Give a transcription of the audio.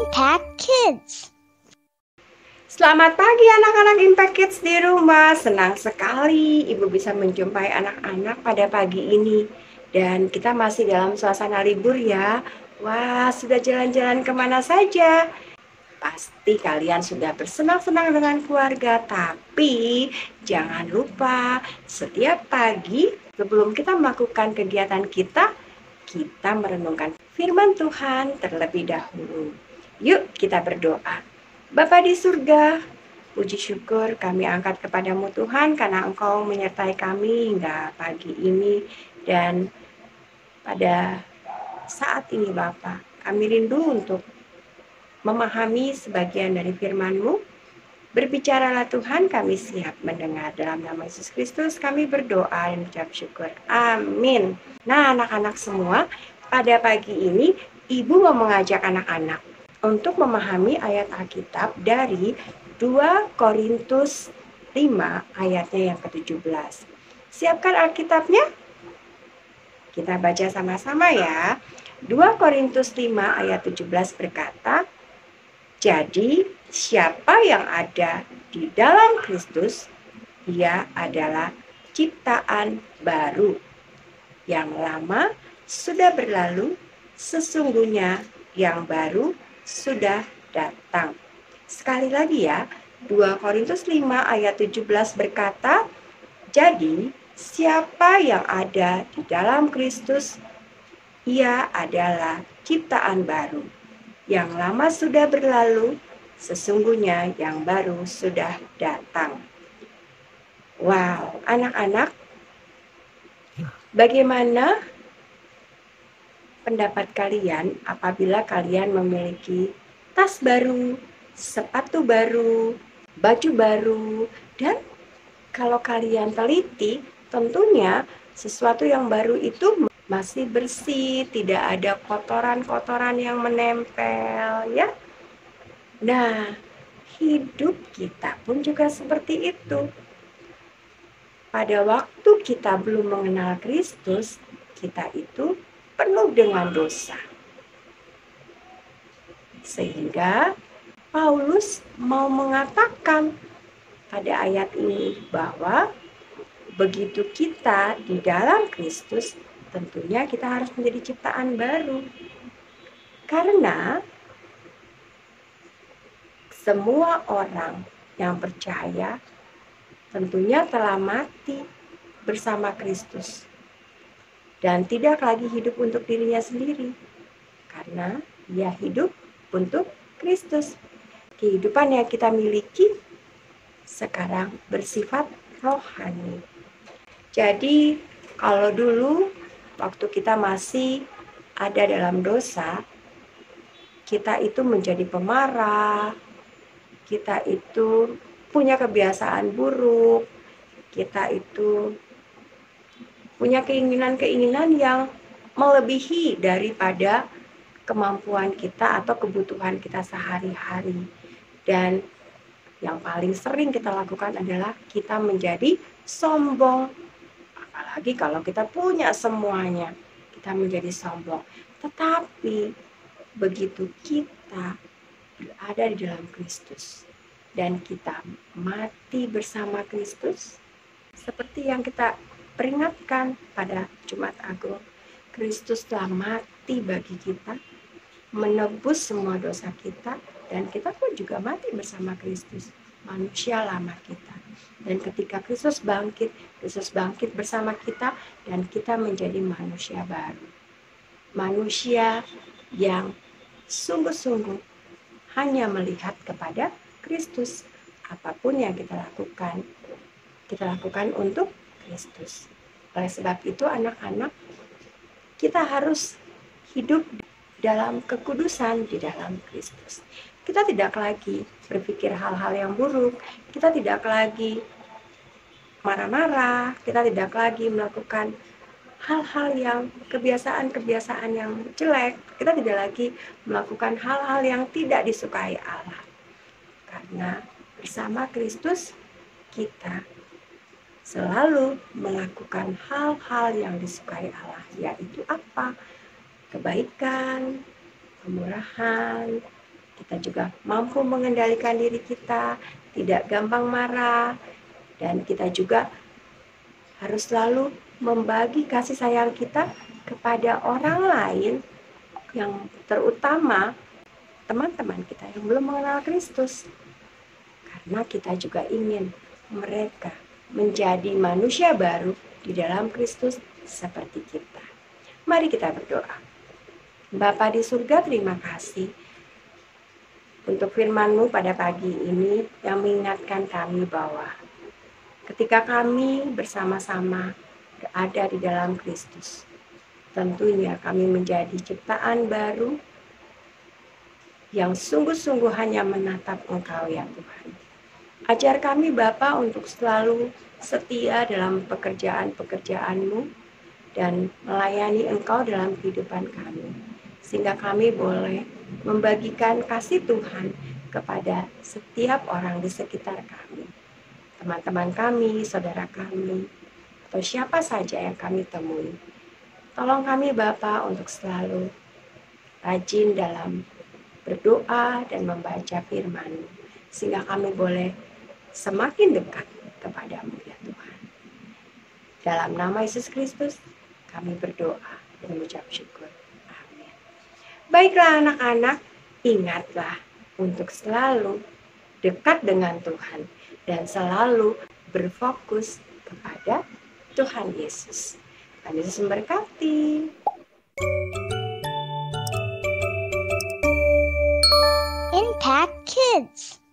Impact Kids. Selamat pagi anak-anak Impact Kids di rumah. Senang sekali Ibu bisa menjumpai anak-anak pada pagi ini. Dan kita masih dalam suasana libur ya. Wah, sudah jalan-jalan kemana saja? Pasti kalian sudah bersenang-senang dengan keluarga. Tapi jangan lupa setiap pagi sebelum kita melakukan kegiatan kita merenungkan firman Tuhan terlebih dahulu. Yuk kita berdoa. Bapa di surga, puji syukur kami angkat kepadamu Tuhan karena Engkau menyertai kami hingga pagi ini. Dan pada saat ini Bapa, kami rindu untuk memahami sebagian dari firman-Mu. Berbicaralah Tuhan, kami siap mendengar. Dalam nama Yesus Kristus kami berdoa dan ucap syukur. Amin. Nah anak-anak semua, pada pagi ini Ibu mau mengajak anak-anak untuk memahami ayat Alkitab dari 2 Korintus 5 ayatnya yang ke-17. Siapkan Alkitabnya? Kita baca sama-sama ya. 2 Korintus 5 ayat 17 berkata, "Jadi siapa yang ada di dalam Kristus, ia adalah ciptaan baru. Yang lama sudah berlalu, sesungguhnya yang baru sudah datang." Sekali lagi ya, 2 Korintus 5 ayat 17 berkata, "Jadi siapa yang ada di dalam Kristus, ia adalah ciptaan baru. Yang lama sudah berlalu, sesungguhnya yang baru sudah datang." Wow, anak-anak, bagaimana pendapat kalian apabila kalian memiliki tas baru, sepatu baru, baju baru, dan kalau kalian teliti, tentunya sesuatu yang baru itu masih bersih, tidak ada kotoran-kotoran yang menempel, ya. Nah, hidup kita pun juga seperti itu. Pada waktu kita belum mengenal Kristus, kita itu penuh dengan dosa. Sehingga Paulus mau mengatakan pada ayat ini bahwa begitu kita di dalam Kristus, tentunya kita harus menjadi ciptaan baru. Karena semua orang yang percaya tentunya telah mati bersama Kristus dan tidak lagi hidup untuk dirinya sendiri, karena ia hidup untuk Kristus. Kehidupan yang kita miliki sekarang bersifat rohani. Jadi kalau dulu waktu kita masih ada dalam dosa, kita itu menjadi pemarah, kita itu punya kebiasaan buruk, kita itu punya keinginan-keinginan yang melebihi daripada kemampuan kita atau kebutuhan kita sehari-hari. Dan yang paling sering kita lakukan adalah kita menjadi sombong. Apalagi kalau kita punya semuanya, kita menjadi sombong. Tetapi begitu kita berada di dalam Kristus dan kita mati bersama Kristus, seperti yang kita peringatkan pada Jumat Agung, Kristus telah mati bagi kita, menebus semua dosa kita, dan kita pun juga mati bersama Kristus, manusia lama kita. Dan ketika Kristus bangkit bersama kita, dan kita menjadi manusia baru. Manusia yang sungguh-sungguh hanya melihat kepada Kristus. Apapun yang kita lakukan untuk Kristus. Oleh sebab itu anak-anak, kita harus hidup dalam kekudusan di dalam Kristus. Kita tidak lagi berpikir hal-hal yang buruk, kita tidak lagi marah-marah, kita tidak lagi melakukan hal-hal yang kebiasaan-kebiasaan yang jelek, kita tidak lagi melakukan hal-hal yang tidak disukai Allah. Karena bersama Kristus kita selalu melakukan hal-hal yang disukai Allah, yaitu apa? Kebaikan, kemurahan, Kita juga mampu mengendalikan diri kita, tidak gampang marah, dan kita juga harus selalu membagi kasih sayang kita kepada orang lain, yang terutama teman-teman kita yang belum mengenal Kristus. Karena kita juga ingin mereka menjadi manusia baru di dalam Kristus seperti kita. Mari kita berdoa. Bapa di surga, terima kasih untuk firman-Mu pada pagi ini yang mengingatkan kami bahwa ketika kami bersama-sama berada di dalam Kristus, tentunya kami menjadi ciptaan baru yang sungguh-sungguh hanya menatap Engkau ya Tuhan. Ajar kami Bapa untuk selalu setia dalam pekerjaan-pekerjaan-Mu dan melayani Engkau dalam kehidupan kami, sehingga kami boleh membagikan kasih Tuhan kepada setiap orang di sekitar kami, teman-teman kami, saudara kami, atau siapa saja yang kami temui. Tolong kami Bapa untuk selalu rajin dalam berdoa dan membaca firman-Mu, sehingga kami boleh semakin dekat kepadamu ya Tuhan. Dalam nama Yesus Kristus kami berdoa dan mengucap syukur. Amin. Baiklah anak-anak, ingatlah untuk selalu dekat dengan Tuhan dan selalu berfokus kepada Tuhan Yesus. Tuhan Yesus memberkati. Impact Kids.